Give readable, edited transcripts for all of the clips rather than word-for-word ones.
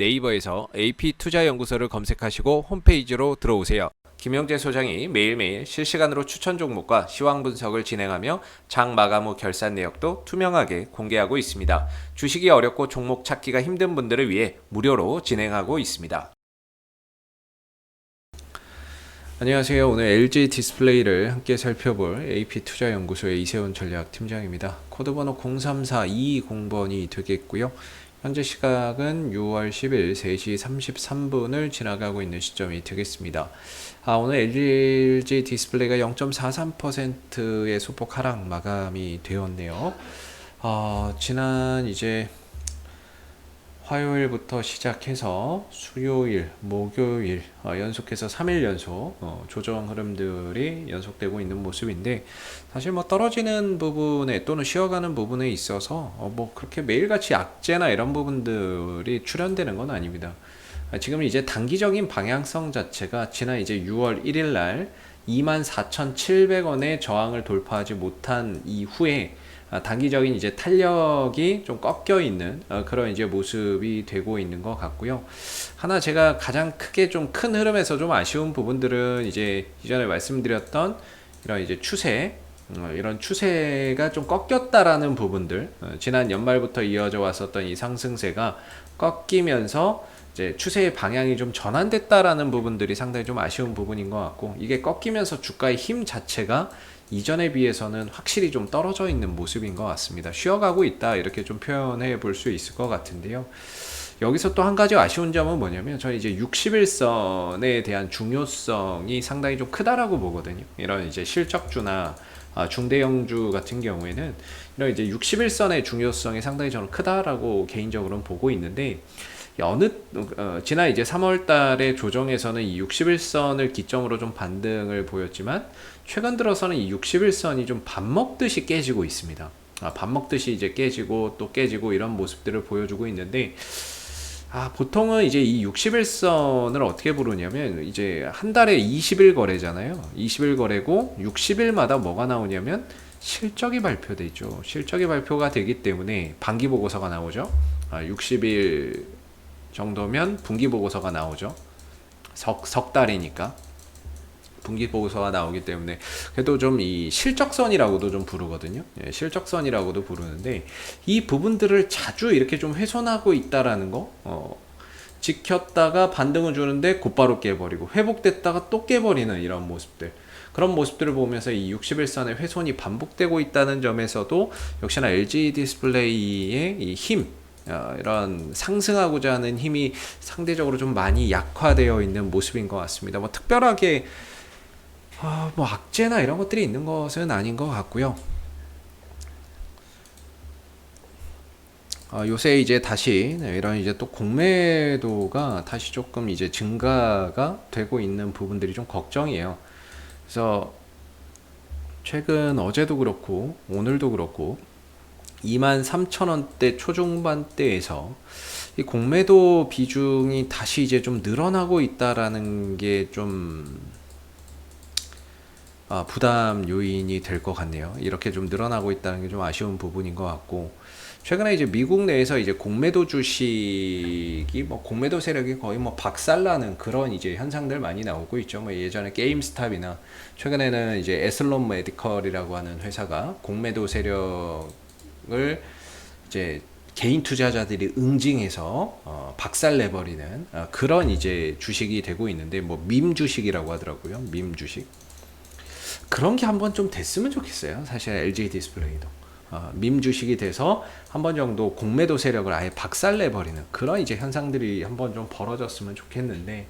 네이버에서 AP투자연구소를 검색하시고 홈페이지로 들어오세요. 김영재 소장이 매일매일 실시간으로 추천 종목과 시황 분석을 진행하며 장 마감 후 결산 내역도 투명하게 공개하고 있습니다. 주식이 어렵고 종목 찾기가 힘든 분들을 위해 무료로 진행하고 있습니다. 안녕하세요. 오늘 LG 디스플레이를 함께 살펴볼 AP투자연구소의 이세훈 전략팀장입니다. 코드번호 034220번이 되겠고요. 현재 시각은 6월 10일 3시 33분을 지나가고 있는 시점이 되겠습니다. 오늘 LG 디스플레이가 0.43%의 소폭 하락 마감이 되었네요. 지난 이제 화요일부터 시작해서 수요일, 목요일 연속해서 3일 연속 조정 흐름들이 연속되고 있는 모습인데, 사실 뭐 떨어지는 부분에 또는 쉬어가는 부분에 있어서 뭐 그렇게 매일같이 악재나 이런 부분들이 출현되는 건 아닙니다. 지금 이제 단기적인 방향성 자체가 지난 이제 6월 1일 날 24,700원의 저항을 돌파하지 못한 이후에 단기적인 이제 탄력이 좀 꺾여 있는 그런 이제 모습이 되고 있는 것 같고요. 하나 제가 가장 크게 좀 큰 흐름에서 좀 아쉬운 부분들은 이제 이전에 말씀드렸던 이런 이제 추세, 이런 추세가 좀 꺾였다라는 부분들, 지난 연말부터 이어져 왔었던 이 상승세가 꺾이면서 이제 추세의 방향이 좀 전환됐다라는 부분들이 상당히 좀 아쉬운 부분인 것 같고, 이게 꺾이면서 주가의 힘 자체가 이전에 비해서는 확실히 좀 떨어져 있는 모습인 것 같습니다. 쉬어가고 있다, 이렇게 좀 표현해 볼 수 있을 것 같은데요. 여기서 또 한 가지 아쉬운 점은 뭐냐면, 저는 이제 60일선에 대한 중요성이 상당히 좀 크다라고 보거든요. 이런 이제 실적주나 중대형주 같은 경우에는 이런 이제 60일선의 중요성이 상당히 저는 크다라고 개인적으로는 보고 있는데, 지난 이제 3월 달에 조정에서는 이 60일선을 기점으로 좀 반등을 보였지만, 최근 들어서는 이 60일선이 좀 밥 먹듯이 깨지고 있습니다. 밥 먹듯이 이제 깨지고 또 깨지고 이런 모습들을 보여주고 있는데, 보통은 이제 이 60일선을 어떻게 부르냐면, 이제 한 달에 20일 거래잖아요. 20일 거래고 60일마다 뭐가 나오냐면 실적이 발표되죠. 실적이 발표가 되기 때문에 반기 보고서가 나오죠. 60일 정도면 분기 보고서가 나오죠. 석 달이니까 분기 보고서가 나오기 때문에, 그래도 좀 이 실적선이라고도 좀 부르거든요. 실적선이라고도 부르는데, 이 부분들을 자주 이렇게 좀 훼손하고 있다라는 거, 지켰다가 반등을 주는데 곧바로 깨버리고 회복됐다가 또 깨버리는 이런 모습들, 그런 모습들을 보면서 이 60일선의 훼손이 반복되고 있다는 점에서도 역시나 LG 디스플레이의 이 힘, 이런 상승하고자 하는 힘이 상대적으로 좀 많이 약화되어 있는 모습인 것 같습니다. 뭐 특별하게 뭐 악재나 이런 것들이 있는 것은 아닌 것 같고요. 요새 이제 다시 이런 이제 또 공매도가 다시 조금 이제 증가가 되고 있는 부분들이 좀 걱정이에요. 그래서 최근 어제도 그렇고 오늘도 그렇고 23,000원대 초중반대에서 이 공매도 비중이 다시 이제 좀 늘어나고 있다라는 게좀 부담 요인이 될 것 같네요. 이렇게 좀 늘어나고 있다는 게 좀 아쉬운 부분인 것 같고, 최근에 이제 미국 내에서 이제 공매도 주식이 뭐 공매도 세력이 거의 뭐 박살나는 그런 이제 현상들 많이 나오고 있죠. 뭐 예전에 게임스탑이나 최근에는 이제 에슬론 메디컬이라고 하는 회사가 공매도 세력을 이제 개인 투자자들이 응징해서 박살 내버리는 그런 이제 주식이 되고 있는데, 뭐 밈 주식이라고 하더라고요. 밈 주식. 그런 게 한번 좀 됐으면 좋겠어요. 사실 LG 디스플레이도 밈 주식이 돼서 한번 정도 공매도 세력을 아예 박살내버리는 그런 이제 현상들이 한번 좀 벌어졌으면 좋겠는데,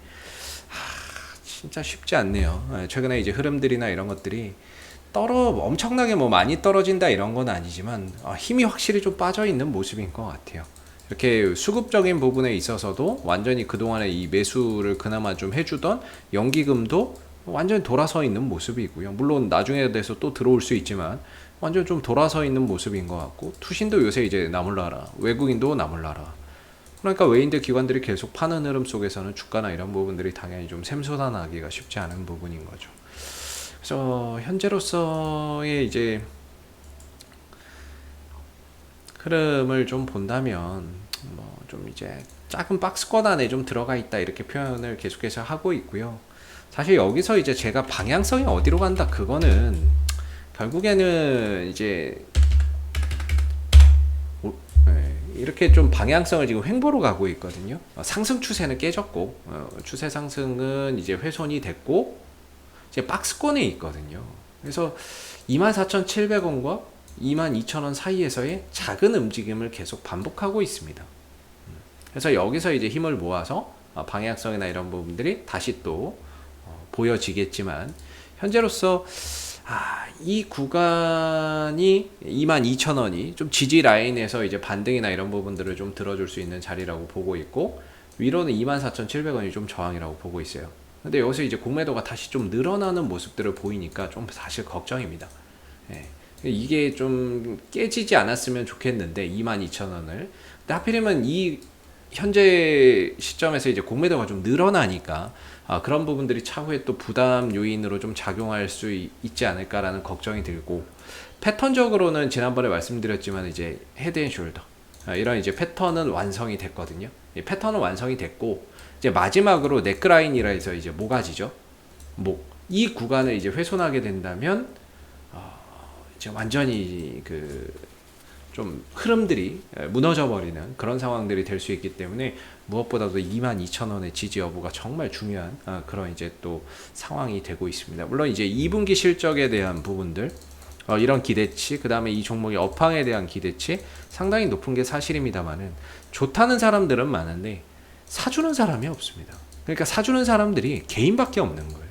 진짜 쉽지 않네요. 최근에 이제 흐름들이나 이런 것들이 엄청나게 뭐 많이 떨어진다 이런 건 아니지만 힘이 확실히 좀 빠져 있는 모습인 것 같아요. 이렇게 수급적인 부분에 있어서도 완전히 그동안에 이 매수를 그나마 좀 해주던 연기금도 완전히 돌아서 있는 모습이고요. 물론 나중에 돼서 또 들어올 수 있지만 완전 좀 돌아서 있는 모습인 것 같고, 투신도 요새 이제 나몰라라, 외국인도 나몰라라. 그러니까 외인들 기관들이 계속 파는 흐름 속에서는 주가나 이런 부분들이 당연히 좀 샘솟아나기가 쉽지 않은 부분인 거죠. 그래서 현재로서의 이제 흐름을 좀 본다면 뭐 좀 이제 작은 박스권 안에 좀 들어가 있다 이렇게 표현을 계속해서 하고 있고요. 사실 여기서 이제 제가 방향성이 어디로 간다 그거는 결국에는 이제 이렇게 좀 방향성을 지금 횡보로 가고 있거든요. 상승 추세는 깨졌고 추세 상승은 이제 훼손이 됐고 이제 박스권에 있거든요. 그래서 24,700원과 22,000원 사이에서의 작은 움직임을 계속 반복하고 있습니다. 그래서 여기서 이제 힘을 모아서 방향성이나 이런 부분들이 다시 또 보여지겠지만 현재로서 이 구간이 22,000원이 좀 지지 라인에서 이제 반등이나 이런 부분들을 좀 들어줄 수 있는 자리라고 보고 있고 위로는 24,700원이 좀 저항이라고 보고 있어요. 근데 여기서 이제 공매도가 다시 좀 늘어나는 모습들을 보이니까 좀 사실 걱정입니다. 예. 이게 좀 깨지지 않았으면 좋겠는데 22,000원을 근데 하필이면 이 현재 시점에서 이제 공매도가 좀 늘어나니까 그런 부분들이 차후에 또 부담 요인으로 좀 작용할 수 있지 않을까라는 걱정이 들고 패턴적으로는 지난번에 말씀드렸지만 이제 헤드앤숄더 이런 이제 패턴은 완성이 됐거든요. 이 패턴은 완성이 됐고 이제 마지막으로 넥라인이라 해서 이제 모가지죠. 이 구간을 이제 훼손하게 된다면 이제 완전히 좀 흐름들이 무너져 버리는 그런 상황들이 될 수 있기 때문에 무엇보다도 22,000원의 지지 여부가 정말 중요한 그런 이제 또 상황이 되고 있습니다. 물론 이제 2분기 실적에 대한 부분들 이런 기대치 그 다음에 이 종목의 업황에 대한 기대치 상당히 높은 게 사실입니다만은 좋다는 사람들은 많은데 사주는 사람이 없습니다. 그러니까 사주는 사람들이 개인밖에 없는 거예요.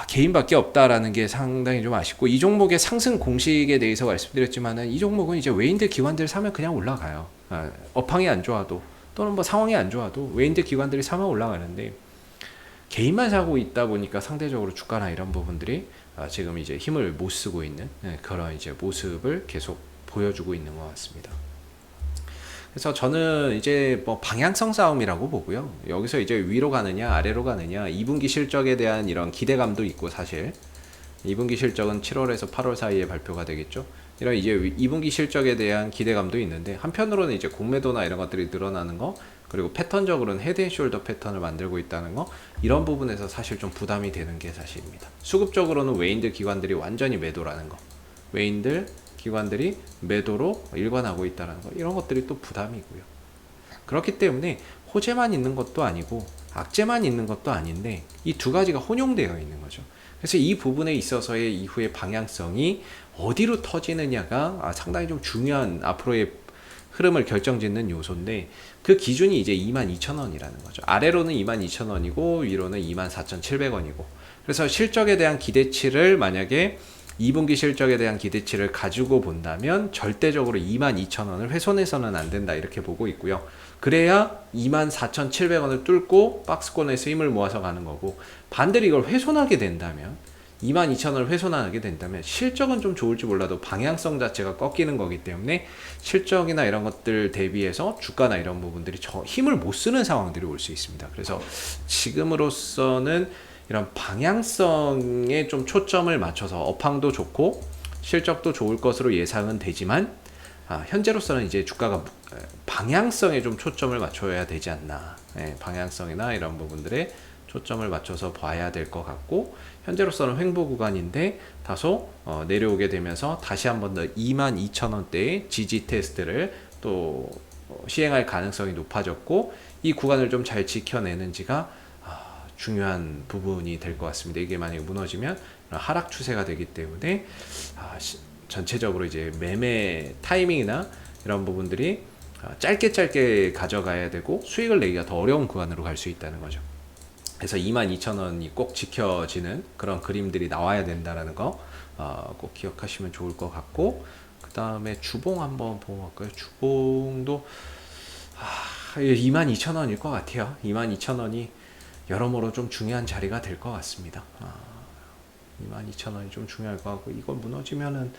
개인밖에 없다라는 게 상당히 좀 아쉽고 이 종목의 상승 공식에 대해서 말씀드렸지만은 이 종목은 이제 외인들 기관들 사면 그냥 올라가요. 업황이 안 좋아도 또는 뭐 상황이 안 좋아도 외인들 기관들이 사면 올라가는데 개인만 사고 있다 보니까 상대적으로 주가나 이런 부분들이 지금 이제 힘을 못 쓰고 있는 그런 이제 모습을 계속 보여주고 있는 것 같습니다. 그래서 저는 이제 뭐 방향성 싸움이라고 보고요. 여기서 이제 위로 가느냐 아래로 가느냐 2분기 실적에 대한 이런 기대감도 있고 사실 2분기 실적은 7월에서 8월 사이에 발표가 되겠죠. 이런 이제 2분기 실적에 대한 기대감도 있는데 한편으로는 이제 공매도나 이런 것들이 늘어나는 거 그리고 패턴적으로는 헤드앤숄더 패턴을 만들고 있다는 거 이런 부분에서 사실 좀 부담이 되는 게 사실입니다. 수급적으로는 외인들 기관들이 완전히 매도라는 거 외인들 기관들이 매도로 일관하고 있다는 거 이런 것들이 또 부담이고요. 그렇기 때문에 호재만 있는 것도 아니고 악재만 있는 것도 아닌데 이 두 가지가 혼용되어 있는 거죠. 그래서 이 부분에 있어서의 이후의 방향성이 어디로 터지느냐가 상당히 좀 중요한 앞으로의 흐름을 결정짓는 요소인데 그 기준이 이제 22,000원이라는 거죠. 아래로는 22,000원이고 위로는 24,700원이고 그래서 실적에 대한 기대치를 만약에 2분기 실적에 대한 기대치를 가지고 본다면 절대적으로 22,000원을 훼손해서는 안 된다 이렇게 보고 있고요. 그래야 24,700원을 뚫고 박스권에서 힘을 모아서 가는 거고 반대로 이걸 훼손하게 된다면 22,000원을 훼손하게 된다면 실적은 좀 좋을지 몰라도 방향성 자체가 꺾이는 거기 때문에 실적이나 이런 것들 대비해서 주가나 이런 부분들이 힘을 못 쓰는 상황들이 올 수 있습니다. 그래서 지금으로서는 이런 방향성에 좀 초점을 맞춰서 업황도 좋고 실적도 좋을 것으로 예상은 되지만 현재로서는 이제 주가가 방향성에 좀 초점을 맞춰야 되지 않나 방향성이나 이런 부분들에 초점을 맞춰서 봐야 될 것 같고 현재로서는 횡보 구간인데 다소 내려오게 되면서 다시 한번 더 22,000원대의 지지 테스트를 또 시행할 가능성이 높아졌고 이 구간을 좀 잘 지켜내는지가 중요한 부분이 될 것 같습니다. 이게 만약에 무너지면 하락 추세가 되기 때문에 전체적으로 이제 매매 타이밍이나 이런 부분들이 짧게 가져가야 되고 수익을 내기가 더 어려운 구간으로 갈 수 있다는 거죠. 그래서 22,000원이 꼭 지켜지는 그런 그림들이 나와야 된다는 거 꼭 기억하시면 좋을 것 같고 그 다음에 주봉 한번 보고 갈까요? 주봉도 22,000원일 것 같아요. 22,000원이 여러모로 좀 중요한 자리가 될 것 같습니다. 22,000원이 좀 중요할 것 같고 이걸 무너지면은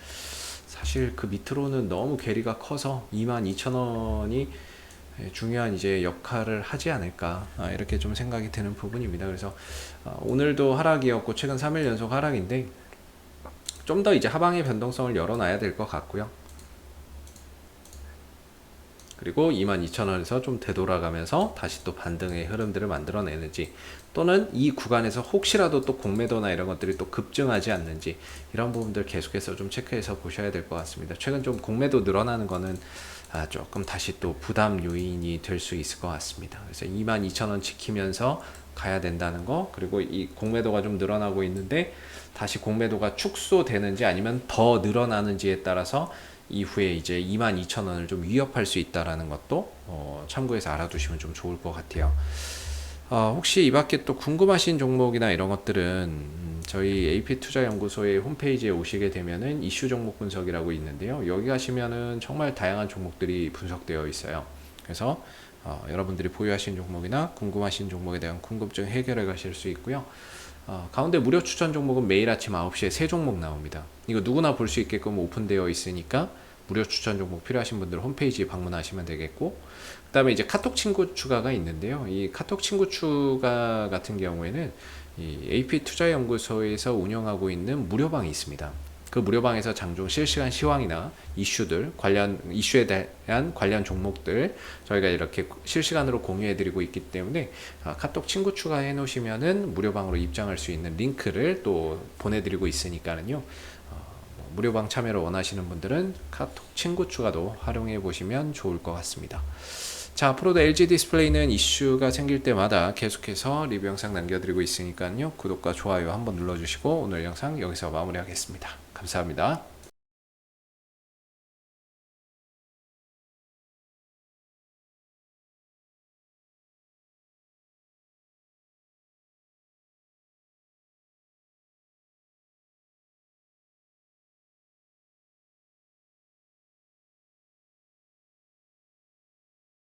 사실 그 밑으로는 너무 괴리가 커서 22,000원이 중요한 이제 역할을 하지 않을까 이렇게 좀 생각이 드는 부분입니다. 그래서 오늘도 하락이었고 최근 3일 연속 하락인데 좀 더 이제 하방의 변동성을 열어놔야 될 것 같고요. 그리고 22,000원에서 좀 되돌아가면서 다시 또 반등의 흐름들을 만들어내는지, 또는 이 구간에서 혹시라도 또 공매도나 이런 것들이 또 급증하지 않는지, 이런 부분들 계속해서 좀 체크해서 보셔야 될 것 같습니다. 최근 좀 공매도 늘어나는 거는 조금 다시 또 부담 요인이 될 수 있을 것 같습니다. 그래서 22,000원 지키면서 가야 된다는 거, 그리고 이 공매도가 좀 늘어나고 있는데 다시 공매도가 축소되는지 아니면 더 늘어나는지에 따라서 이후에 이제 22,000원을 좀 위협할 수 있다라는 것도 참고해서 알아두시면 좀 좋을 것 같아요. 혹시 이 밖에 또 궁금하신 종목이나 이런 것들은 저희 AP투자연구소의 홈페이지에 오시게 되면은 이슈 종목 분석이라고 있는데요. 여기 가시면은 정말 다양한 종목들이 분석되어 있어요. 그래서 여러분들이 보유하신 종목이나 궁금하신 종목에 대한 궁금증 해결해 가실 수 있고요. 가운데 무료 추천 종목은 매일 아침 9시에 세 종목 나옵니다. 이거 누구나 볼 수 있게끔 오픈되어 있으니까 무료 추천 종목 필요하신 분들 홈페이지 방문하시면 되겠고, 그 다음에 이제 카톡 친구 추가가 있는데요. 이 카톡 친구 추가 같은 경우에는 이 AP투자연구소에서 운영하고 있는 무료방이 있습니다. 그 무료방에서 장중 실시간 시황이나 이슈들, 관련 이슈에 대한 관련 종목들 저희가 이렇게 실시간으로 공유해 드리고 있기 때문에 카톡 친구 추가해 놓으시면은 무료방으로 입장할 수 있는 링크를 또 보내드리고 있으니까는요. 무료방 참여를 원하시는 분들은 카톡 친구 추가도 활용해 보시면 좋을 것 같습니다. 자, 앞으로도 LG 디스플레이는 이슈가 생길 때마다 계속해서 리뷰 영상 남겨드리고 있으니까요. 구독과 좋아요 한번 눌러주시고 오늘 영상 여기서 마무리하겠습니다. 감사합니다.